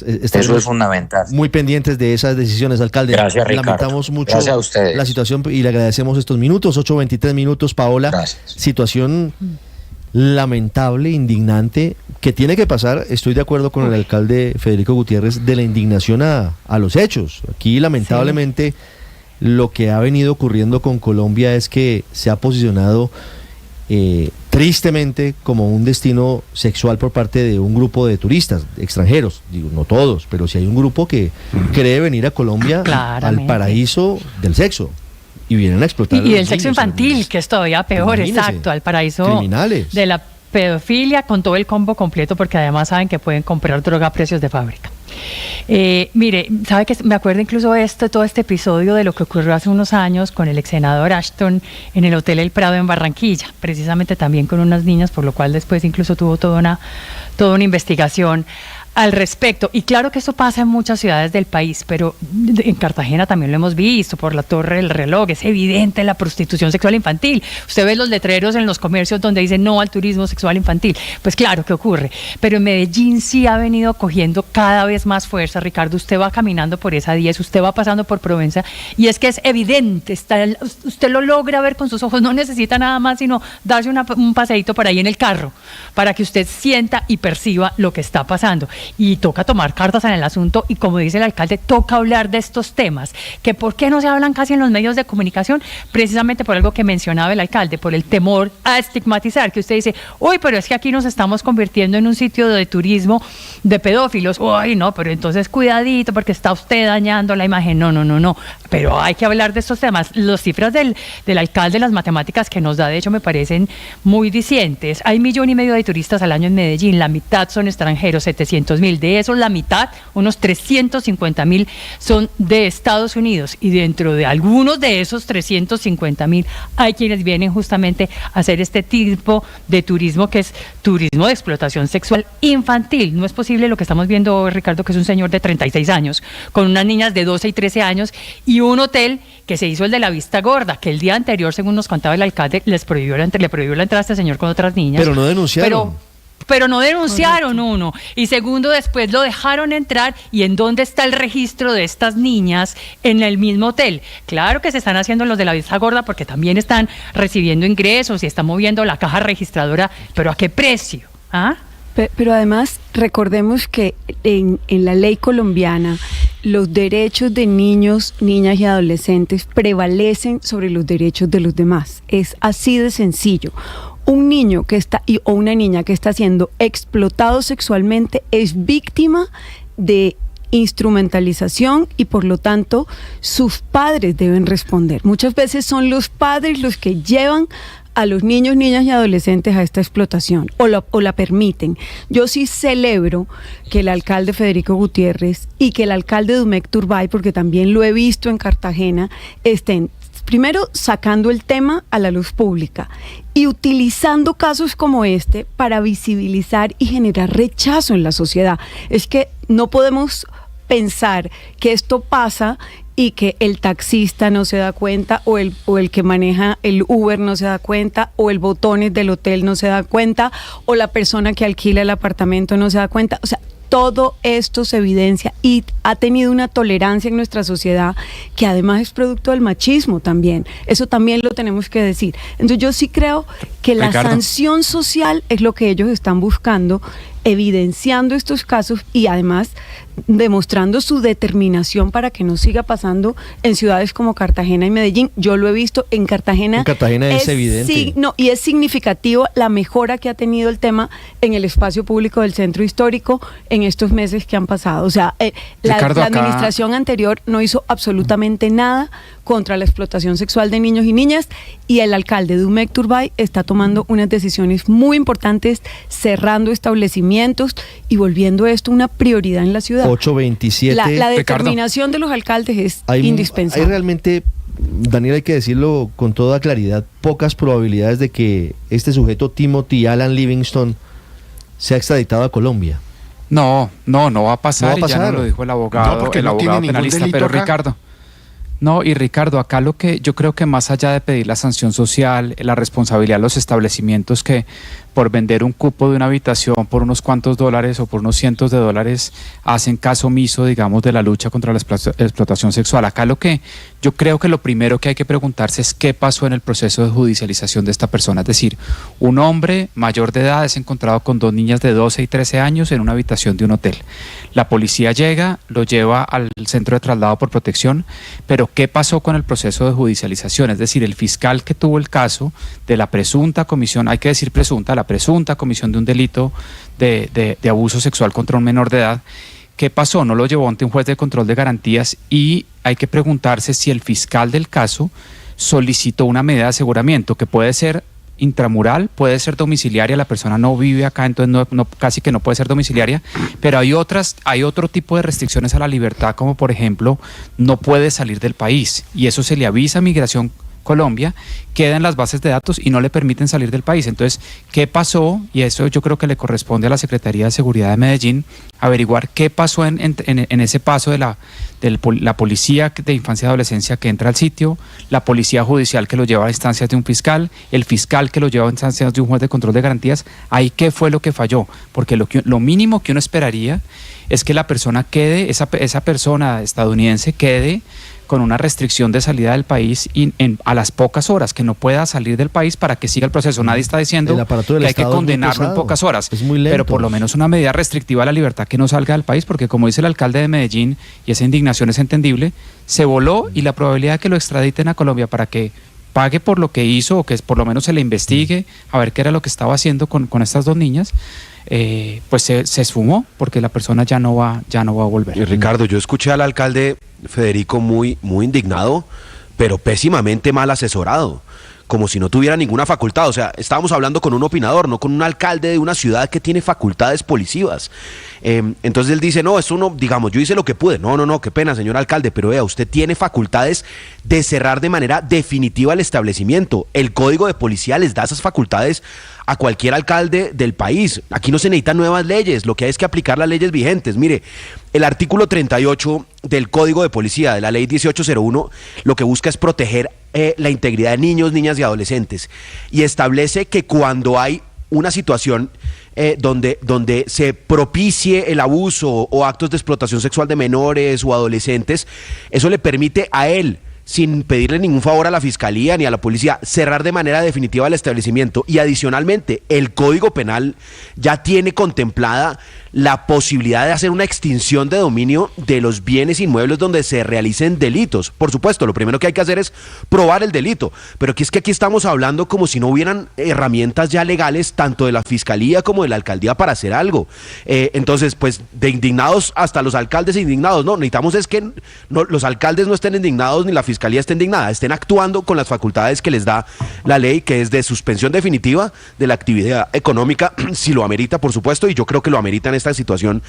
Eso es fundamental. Muy pendientes de esas decisiones, alcalde. Gracias, Ricardo. Lamentamos mucho Gracias a ustedes. La situación y le agradecemos estos minutos, 8:23 minutos, Paola. Gracias. Situación lamentable, indignante, que tiene que pasar, estoy de acuerdo con el alcalde Federico Gutiérrez, de la indignación a los hechos. Aquí, lamentablemente, lo que ha venido ocurriendo con Colombia es que se ha posicionado tristemente como un destino sexual por parte de un grupo de turistas extranjeros, digo, no todos, pero sí hay un grupo que cree venir a Colombia al paraíso del sexo y vienen a explotar y del sexo infantil, que es todavía peor. Exacto, al paraíso criminales de la pedofilia con todo el combo completo, porque además saben que pueden comprar droga a precios de fábrica. Mire, sabe que me acuerdo incluso todo este episodio de lo que ocurrió hace unos años con el ex senador Ashton en el Hotel El Prado en Barranquilla, precisamente también con unas niñas, por lo cual después incluso tuvo toda una investigación al respecto. Y claro que esto pasa en muchas ciudades del país, pero en Cartagena también lo hemos visto, por la Torre del Reloj, es evidente la prostitución sexual infantil. Usted ve los letreros en los comercios donde dicen no al turismo sexual infantil. Pues claro que ocurre, pero en Medellín sí ha venido cogiendo cada vez más fuerza. Ricardo, usted va caminando por esa 10, usted va pasando por Provenza, y es que es evidente, usted lo logra ver con sus ojos, no necesita nada más sino darse un paseíto por ahí en el carro, para que usted sienta y perciba lo que está pasando. Y toca tomar cartas en el asunto, y como dice el alcalde, toca hablar de estos temas, que por qué no se hablan casi en los medios de comunicación, precisamente por algo que mencionaba el alcalde, por el temor a estigmatizar, que usted dice, uy, pero es que aquí nos estamos convirtiendo en un sitio de turismo de pedófilos, uy, no, pero entonces cuidadito, porque está usted dañando la imagen. No, pero hay que hablar de estos temas. Las cifras del alcalde, las matemáticas que nos da, de hecho, me parecen muy dicientes. Hay 1,5 millones de turistas al año en Medellín, la mitad son extranjeros, 700,000. De esos, la mitad, unos 350,000, son de Estados Unidos, y dentro de algunos de esos 350,000 hay quienes vienen justamente a hacer este tipo de turismo, que es turismo de explotación sexual infantil. No es posible lo que estamos viendo hoy, Ricardo, que es un señor de 36 años con unas niñas de 12 y 13 años y un hotel que se hizo el de la Vista Gorda, que el día anterior, según nos contaba el alcalde, le prohibió la entrada a este señor con otras niñas. Pero no denunciaron. Pero no denunciaron, uno. Y segundo, después lo dejaron entrar. ¿Y en dónde está el registro de estas niñas en el mismo hotel? Claro que se están haciendo los de la Vista Gorda, porque también están recibiendo ingresos y están moviendo la caja registradora, pero ¿a qué precio? ¿Ah? Pero además, recordemos que en la ley colombiana los derechos de niños, niñas y adolescentes prevalecen sobre los derechos de los demás. Es así de sencillo. Un niño o una niña que está siendo explotado sexualmente es víctima de instrumentalización, y por lo tanto sus padres deben responder. Muchas veces son los padres los que llevan a los niños, niñas y adolescentes a esta explotación o la permiten. Yo sí celebro que el alcalde Federico Gutiérrez y que el alcalde Dumec Turbay, porque también lo he visto en Cartagena, estén primero sacando el tema a la luz pública y utilizando casos como este para visibilizar y generar rechazo en la sociedad. Es que no podemos pensar que esto pasa y que el taxista no se da cuenta, o el que maneja el Uber no se da cuenta, o el botones del hotel no se da cuenta, o la persona que alquila el apartamento no se da cuenta. O sea, todo esto se evidencia y ha tenido una tolerancia en nuestra sociedad que además es producto del machismo también. Eso también lo tenemos que decir. Entonces yo sí creo que la sanción social es lo que ellos están buscando, evidenciando estos casos y además demostrando su determinación para que no siga pasando en ciudades como Cartagena y Medellín. Yo lo he visto en Cartagena. En Cartagena es evidente. Y es significativo la mejora que ha tenido el tema en el espacio público del centro histórico en estos meses que han pasado. O sea, la administración anterior no hizo absolutamente nada contra la explotación sexual de niños y niñas, y el alcalde Dumec Turbay está tomando unas decisiones muy importantes, cerrando establecimientos y volviendo esto una prioridad en la ciudad. 8:27. La determinación de los alcaldes es indispensable. Hay realmente, Daniel, hay que decirlo con toda claridad, pocas probabilidades de que este sujeto Timothy Alan Livingston sea extraditado a Colombia. No va a pasar, ya no lo dijo el abogado, porque el abogado penalista, pero acá. Ricardo, acá yo creo que más allá de pedir la sanción social, la responsabilidad de los establecimientos que por vender un cupo de una habitación por unos cuantos dólares o por unos cientos de dólares hacen caso omiso, digamos, de la lucha contra la explotación sexual. Acá yo creo que lo primero que hay que preguntarse es qué pasó en el proceso de judicialización de esta persona. Es decir, un hombre mayor de edad es encontrado con 2 niñas de 12 y 13 años en una habitación de un hotel. La policía llega, lo lleva al centro de traslado por protección, pero ¿qué pasó con el proceso de judicialización? Es decir, el fiscal que tuvo el caso de la presunta comisión, hay que decir presunta, la presunta comisión de un delito de abuso sexual contra un menor de edad, ¿qué pasó? No lo llevó ante un juez de control de garantías y hay que preguntarse si el fiscal del caso solicitó una medida de aseguramiento, que puede ser intramural, puede ser domiciliaria, la persona no vive acá, entonces casi que no puede ser domiciliaria, pero hay otro tipo de restricciones a la libertad, como por ejemplo, no puede salir del país, y eso se le avisa a Migración Colombia, queda en las bases de datos y no le permiten salir del país. Entonces, ¿qué pasó? Y eso yo creo que le corresponde a la Secretaría de Seguridad de Medellín averiguar qué pasó en ese paso de la policía de infancia y adolescencia que entra al sitio, la policía judicial que lo lleva a instancias de un fiscal, el fiscal que lo lleva a instancias de un juez de control de garantías. Ahí, ¿qué fue lo que falló? Porque lo mínimo que uno esperaría es que la persona quede, esa persona estadounidense quede con una restricción de salida del país a las pocas horas, que no pueda salir del país para que siga el proceso. Nadie está diciendo que hay que condenarlo en pocas horas, es muy lento, pero por lo menos una medida restrictiva a la libertad, que no salga del país, porque como dice el alcalde de Medellín, y esa indignación es entendible, se voló, y la probabilidad de que lo extraditen a Colombia para que pague por lo que hizo, o que por lo menos se le investigue a ver qué era lo que estaba haciendo con estas 2 niñas, pues se esfumó, porque la persona ya no va a volver. Ricardo, yo escuché al alcalde Federico muy indignado, pero pésimamente mal asesorado, como si no tuviera ninguna facultad. O sea, estábamos hablando con un opinador, no con un alcalde de una ciudad que tiene facultades policivas. Entonces él dice, no, esto no, digamos, yo hice lo que pude. No, qué pena, señor alcalde, pero vea, usted tiene facultades de cerrar de manera definitiva el establecimiento. El Código de Policía les da esas facultades a cualquier alcalde del país. Aquí no se necesitan nuevas leyes, lo que hay es que aplicar las leyes vigentes. Mire, el artículo 38 del Código de Policía, de la ley 1801, lo que busca es proteger la integridad de niños, niñas y adolescentes, y establece que cuando hay una situación donde se propicie el abuso o actos de explotación sexual de menores o adolescentes, eso le permite a él, sin pedirle ningún favor a la fiscalía ni a la policía, cerrar de manera definitiva el establecimiento. Y adicionalmente, el Código Penal ya tiene contemplada la posibilidad de hacer una extinción de dominio de los bienes inmuebles donde se realicen delitos. Por supuesto, lo primero que hay que hacer es probar el delito, pero es que aquí estamos hablando como si no hubieran herramientas ya legales, tanto de la fiscalía como de la alcaldía, para hacer algo. Entonces, pues, de indignados hasta los alcaldes indignados, no, necesitamos es que los alcaldes no estén indignados ni la fiscalía esté indignada, estén actuando con las facultades que les da la ley, que es de suspensión definitiva de la actividad económica, si lo amerita, por supuesto, y yo creo que lo amerita en esta situación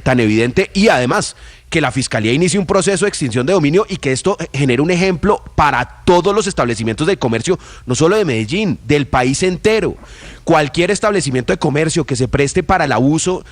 tan evidente, y además que la fiscalía inicie un proceso de extinción de dominio y que esto genere un ejemplo para todos los establecimientos de comercio, no solo de Medellín, del país entero. Cualquier establecimiento de comercio que se preste para el abuso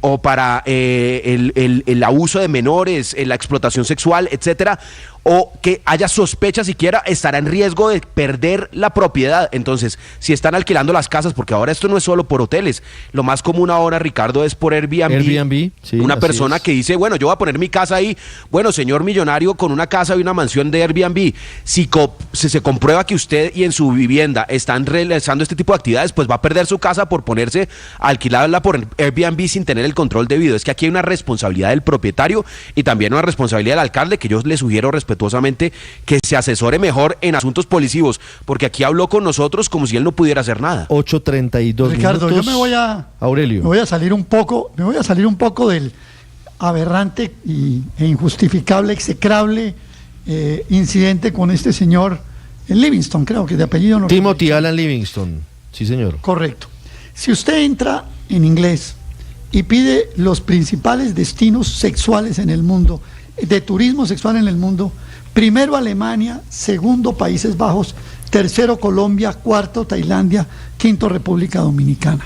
o para el abuso de menores, la explotación sexual, etcétera, o que haya sospecha siquiera, estará en riesgo de perder la propiedad. Entonces, si están alquilando las casas, porque ahora esto no es solo por hoteles, lo más común ahora, Ricardo, es por Airbnb, sí, una persona que dice, bueno, yo voy a poner mi casa ahí. Bueno, señor millonario con una casa y una mansión de Airbnb, si se comprueba que usted y en su vivienda están realizando este tipo de actividades, pues va a perder su casa por ponerse a alquilarla por Airbnb sin tener el control debido. Es que aquí hay una responsabilidad del propietario y también una responsabilidad del alcalde, que yo le sugiero respetuosamente que se asesore mejor en asuntos policivos, porque aquí habló con nosotros como si él no pudiera hacer nada. 8:32 Ricardo, minutos. yo Aurelio. me voy a salir un poco del aberrante e injustificable, execrable incidente con este señor Livingston, creo que de apellido no. Timothy Alan Livingston, sí señor. Correcto. Si usted entra en inglés y pide los principales destinos sexuales en el mundo, de turismo sexual en el mundo, primero Alemania, segundo Países Bajos, tercero Colombia, cuarto Tailandia, quinto República Dominicana.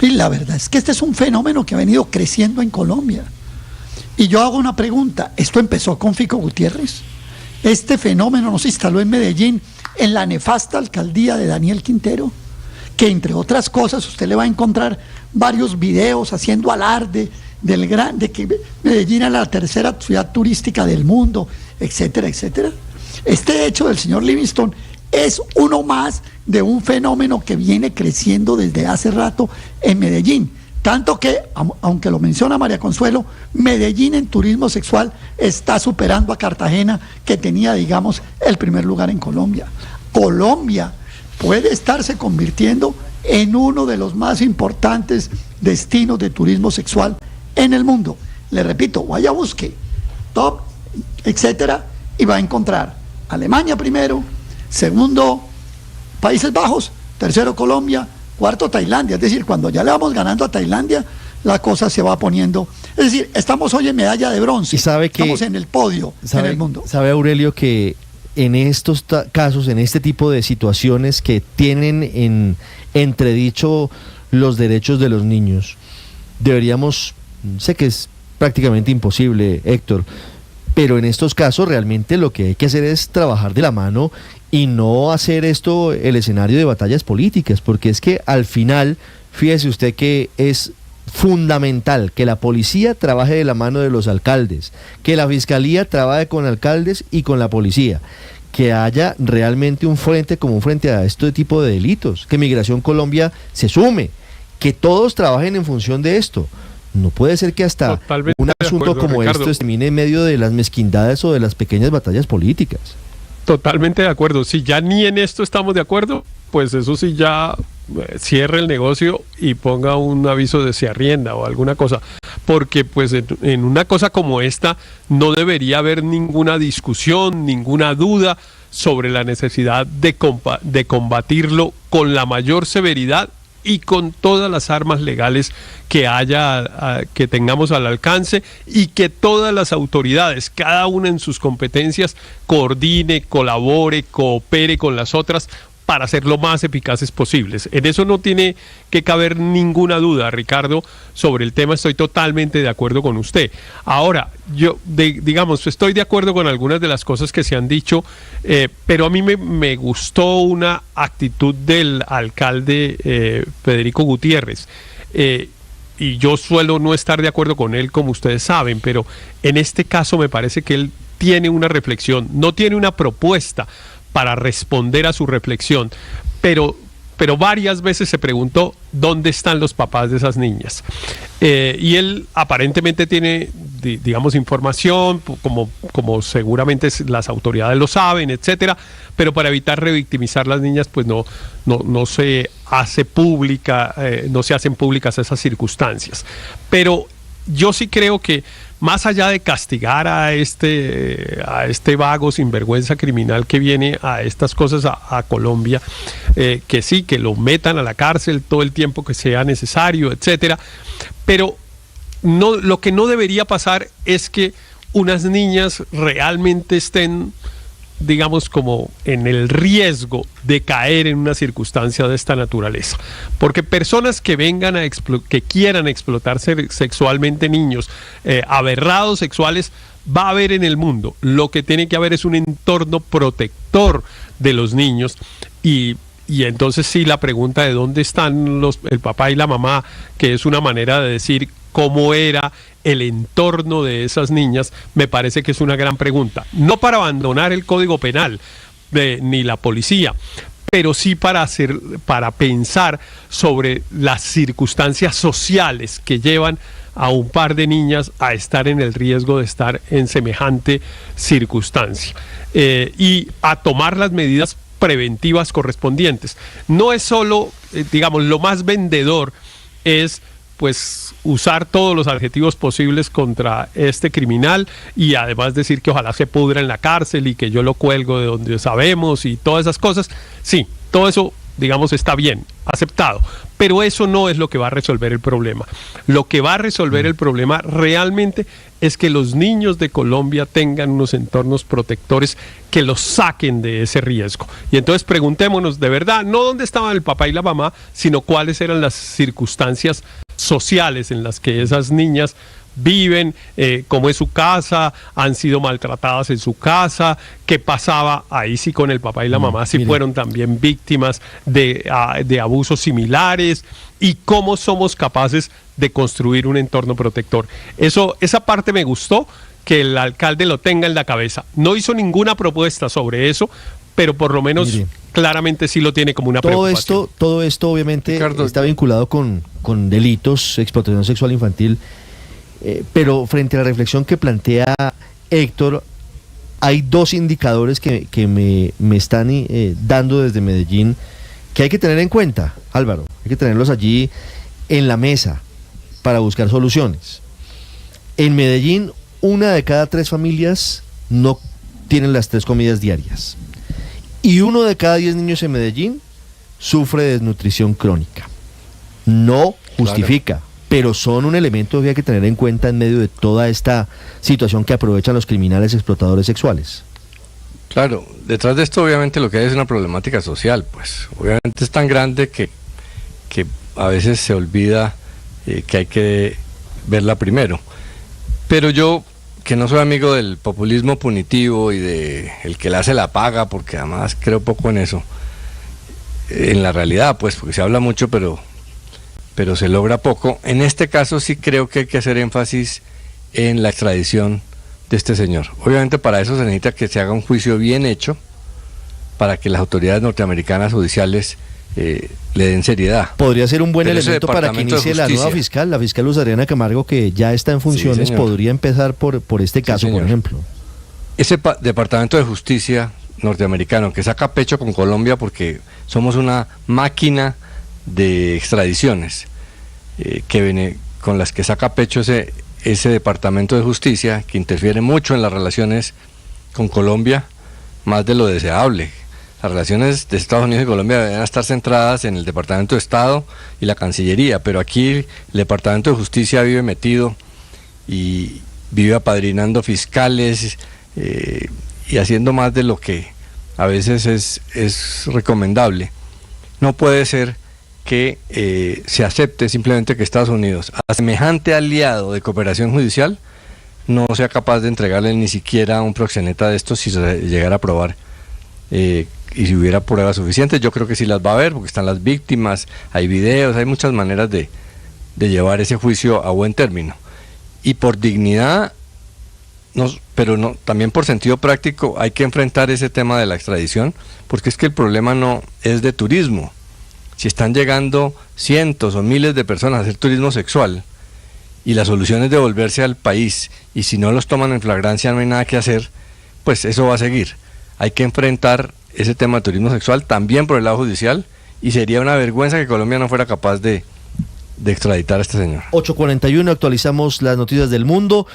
Y la verdad es que este es un fenómeno que ha venido creciendo en Colombia. Y yo hago una pregunta, ¿esto empezó con Fico Gutiérrez? Este fenómeno no se instaló en Medellín, en la nefasta alcaldía de Daniel Quintero. que entre otras cosas usted le va a encontrar varios videos haciendo alarde de que Medellín es la tercera ciudad turística del mundo, etcétera, etcétera. Este hecho del señor Livingston es uno más de un fenómeno que viene creciendo desde hace rato en Medellín. Tanto que, aunque lo menciona María Consuelo, Medellín en turismo sexual está superando a Cartagena, que tenía, digamos, el primer lugar en Colombia. Colombia puede estarse convirtiendo en uno de los más importantes destinos de turismo sexual en el mundo. Le repito, vaya, busque top, etcétera, y va a encontrar Alemania primero, segundo Países Bajos, tercero Colombia, cuarto Tailandia. Es decir, cuando ya le vamos ganando a Tailandia, la cosa se va poniendo. Es decir, estamos hoy en medalla de bronce. Y sabe que estamos en el podio en el mundo. Sabe, Aurelio, que en estos casos, en este tipo de situaciones que tienen en entredicho los derechos de los niños, deberíamos, sé que es prácticamente imposible, Héctor, pero en estos casos realmente lo que hay que hacer es trabajar de la mano y no hacer esto el escenario de batallas políticas, porque es que al final, fíjese usted que es fundamental que la policía trabaje de la mano de los alcaldes, que la fiscalía trabaje con alcaldes y con la policía, que haya realmente un frente común frente a este tipo de delitos, que Migración Colombia se sume, que todos trabajen en función de esto. No puede ser que hasta Totalmente un asunto acuerdo, como Ricardo. este termine en medio de las mezquindades o de las pequeñas batallas políticas. Totalmente de acuerdo. Si ya ni en esto estamos de acuerdo, pues eso sí ya cierre el negocio y ponga un aviso de se arrienda o alguna cosa. Porque pues en una cosa como esta no debería haber ninguna discusión, ninguna duda sobre la necesidad de combatirlo con la mayor severidad y con todas las armas legales que haya, que tengamos al alcance, y que todas las autoridades, cada una en sus competencias, coordine, colabore, coopere con las otras para ser lo más eficaces posibles. En eso no tiene que caber ninguna duda, Ricardo, sobre el tema. Estoy totalmente de acuerdo con usted. Ahora, yo, digamos, estoy de acuerdo con algunas de las cosas que se han dicho, pero a mí me gustó una actitud del alcalde Federico Gutiérrez. Y yo suelo no estar de acuerdo con él, como ustedes saben, pero en este caso me parece que él tiene una reflexión, no tiene una propuesta para responder a su reflexión, pero varias veces se preguntó dónde están los papás de esas niñas. Y él aparentemente tiene, digamos, información, como seguramente las autoridades lo saben, etcétera, pero para evitar revictimizar a las niñas, pues no se hace pública, no se hacen públicas esas circunstancias. Pero yo sí creo que más allá de castigar a este vago sinvergüenza criminal que viene a estas cosas a Colombia, que sí, que lo metan a la cárcel todo el tiempo que sea necesario, etcétera, pero no, lo que no debería pasar es que unas niñas realmente estén, digamos, como en el riesgo de caer en una circunstancia de esta naturaleza, porque personas que vengan que quieran explotar sexualmente niños, aberrados sexuales, va a haber en el mundo. Lo que tiene que haber es un entorno protector de los niños, y entonces sí, la pregunta de dónde están el papá y la mamá, que es una manera de decir cómo era el entorno de esas niñas, me parece que es una gran pregunta. No para abandonar el Código Penal ni la policía, pero sí para pensar sobre las circunstancias sociales que llevan a un par de niñas a estar en el riesgo de estar en semejante circunstancia, y a tomar las medidas preventivas correspondientes. No es solo, digamos, lo más vendedor es pues usar todos los adjetivos posibles contra este criminal y además decir que ojalá se pudra en la cárcel y que yo lo cuelgo de donde sabemos y todas esas cosas. Sí, todo eso, digamos, está bien, aceptado, pero eso no es lo que va a resolver el problema. Lo que va a resolver el problema realmente es que los niños de Colombia tengan unos entornos protectores que los saquen de ese riesgo. Y entonces preguntémonos de verdad, no dónde estaban el papá y la mamá, sino cuáles eran las circunstancias sociales en las que esas niñas viven, cómo es su casa, han sido maltratadas en su casa, qué pasaba ahí sí con el papá y la mamá, si fueron también víctimas de abusos similares, y cómo somos capaces de construir un entorno protector. Esa parte me gustó, que el alcalde lo tenga en la cabeza. No hizo ninguna propuesta sobre eso, pero por lo menos claramente sí lo tiene como una preocupación. Todo esto obviamente, Ricardo, está vinculado con delitos, explotación sexual infantil, pero frente a la reflexión que plantea Héctor, hay dos indicadores que me están dando desde Medellín que hay que tener en cuenta, Álvaro. Hay que tenerlos allí en la mesa para buscar soluciones. En Medellín, 1 de cada 3 familias no tienen las 3 comidas diarias. Y 1 de cada 10 niños en Medellín sufre de desnutrición crónica. No justifica, pero son un elemento que hay que tener en cuenta en medio de toda esta situación que aprovechan los criminales explotadores sexuales. Claro, detrás de esto obviamente lo que hay es una problemática social, pues obviamente es tan grande que a veces se olvida que hay que verla primero. Pero yo, que no soy amigo del populismo punitivo y de el que le hace la paga, porque además creo poco en eso, en la realidad, pues, porque se habla mucho, pero se logra poco. En este caso sí creo que hay que hacer énfasis en la extradición de este señor. Obviamente para eso se necesita que se haga un juicio bien hecho, para que las autoridades norteamericanas judiciales le den seriedad. Podría ser un buen elemento para que inicie la nueva fiscal, la fiscal Luz Adriana Camargo, que ya está en funciones, podría empezar por este caso, por ejemplo. Ese Departamento de Justicia norteamericano que saca pecho con Colombia porque somos una máquina de extradiciones, con las que saca pecho ese Departamento de Justicia, que interfiere mucho en las relaciones con Colombia, más de lo deseable. Las relaciones de Estados Unidos y Colombia deben estar centradas en el Departamento de Estado y la Cancillería, pero aquí el Departamento de Justicia vive metido y vive apadrinando fiscales y haciendo más de lo que a veces es recomendable. No puede ser que se acepte simplemente que Estados Unidos, a semejante aliado de cooperación judicial, no sea capaz de entregarle ni siquiera un proxeneta de estos si se llegara a probar. Y si hubiera pruebas suficientes, yo creo que sí las va a haber, porque están las víctimas, hay videos, hay muchas maneras de llevar ese juicio a buen término. Y por dignidad, pero también por sentido práctico, hay que enfrentar ese tema de la extradición, porque es que el problema no es de turismo. Si están llegando cientos o miles de personas a hacer turismo sexual, y la solución es devolverse al país, y si no los toman en flagrancia no hay nada que hacer, pues eso va a seguir. Hay que enfrentar ese tema de turismo sexual también por el lado judicial, y sería una vergüenza que Colombia no fuera capaz de extraditar a este señor. 8:41, actualizamos las noticias del mundo.